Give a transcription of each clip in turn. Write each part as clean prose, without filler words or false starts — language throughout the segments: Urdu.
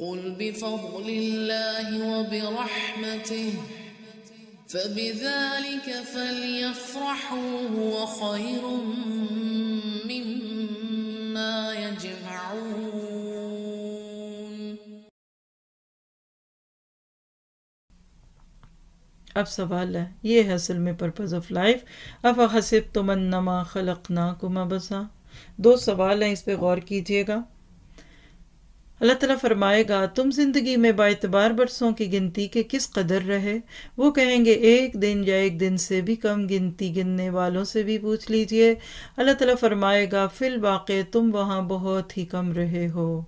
قل بفضل الله وبرحمته فبذلك فليفرحوا هو خير مما يجمعون۔ اب سوال ہے، یہ ہے اصل میں پرپز آف لائف۔ افحسبتم انما خلقناکم عبثا۔ دو سوال ہیں، اس پہ غور کیجئے گا۔ اللہ تعالیٰ فرمائے گا تم زندگی میں باعتبار برسوں کی گنتی کے کس قدر رہے؟ وہ کہیں گے ایک دن یا ایک دن سے بھی کم، گنتی گننے والوں سے بھی پوچھ لیجئے۔ اللہ تعالیٰ فرمائے گا فی الواقع تم وہاں بہت ہی کم رہے ہو،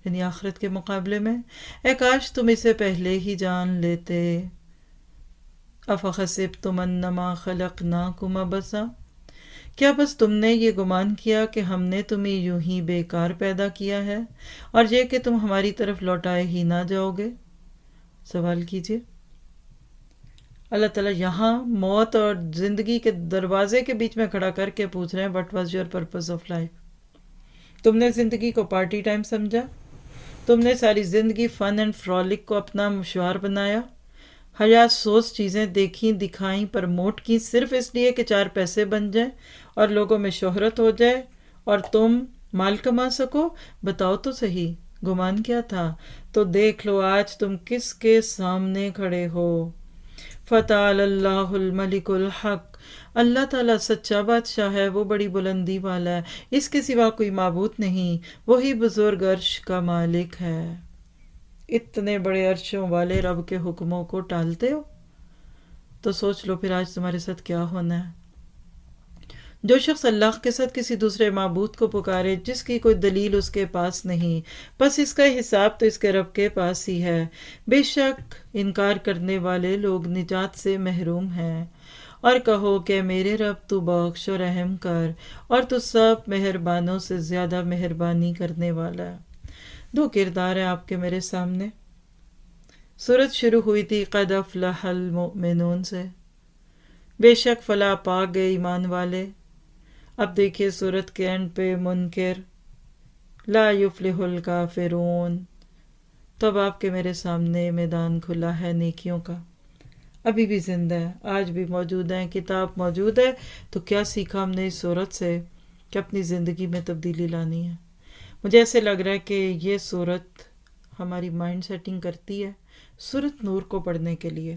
یعنی آخرت کے مقابلے میں۔ اے کاش تم اسے پہلے ہی جان لیتے۔ افحسبتم انما خلقناکم عبثا، کیا بس تم نے یہ گمان کیا کہ ہم نے تمہیں یوں ہی بیکار پیدا کیا ہے اور یہ کہ تم ہماری طرف لوٹائے ہی نہ جاؤ گے؟ سوال کیجئے۔ اللہ تعالیٰ یہاں موت اور زندگی کے دروازے کے بیچ میں کھڑا کر کے پوچھ رہے ہیں what was your purpose of life? تم نے زندگی کو پارٹی ٹائم سمجھا؟ تم نے ساری زندگی فن اینڈ فرولک کو اپنا مشوار بنایا؟ حیات سوز چیزیں دیکھیں، دکھائیں، پرموٹ کی صرف اس لیے کہ چار پیسے بن جائیں اور لوگوں میں شہرت ہو جائے اور تم مال کما سکو؟ بتاؤ تو صحیح گمان کیا تھا؟ تو دیکھ لو آج تم کس کے سامنے کھڑے ہو۔ فتعالی اللہ الملک الحق، اللہ تعالیٰ سچا بادشاہ ہے، وہ بڑی بلندی والا ہے، اس کے سوا کوئی معبود نہیں، وہی بزرگ عرش کا مالک ہے۔ اتنے بڑے عرشوں والے رب کے حکموں کو ٹالتے ہو؟ تو سوچ لو پھر آج تمہارے ساتھ کیا ہونا ہے۔ جو شخص اللہ کے ساتھ کسی دوسرے معبود کو پکارے جس کی کوئی دلیل اس کے پاس نہیں، بس اس کا حساب تو اس کے رب کے پاس ہی ہے۔ بے شک انکار کرنے والے لوگ نجات سے محروم ہیں۔ اور کہو کہ میرے رب تو بخش و رحم کر، اور تو سب مہربانوں سے زیادہ مہربانی کرنے والا ہے۔ دو کردار ہیں آپ کے میرے سامنے۔ سورت شروع ہوئی تھی قد افلح المؤمنون سے، بے شک فلاح پا گئے ایمان والے۔ اب دیکھیے سورت کے اینڈ پہ منکر، لا یفلح الکافرون۔ تو اب آپ کے میرے سامنے میدان کھلا ہے نیکیوں کا، ابھی بھی زندہ ہے، آج بھی موجود ہیں، کتاب موجود ہے۔ تو کیا سیکھا ہم نے اس سورت سے کہ اپنی زندگی میں تبدیلی لانی ہے؟ مجھے ایسے لگ رہا ہے کہ یہ سورت ہماری مائنڈ سیٹنگ کرتی ہے سورت نور کو پڑھنے کے لیے۔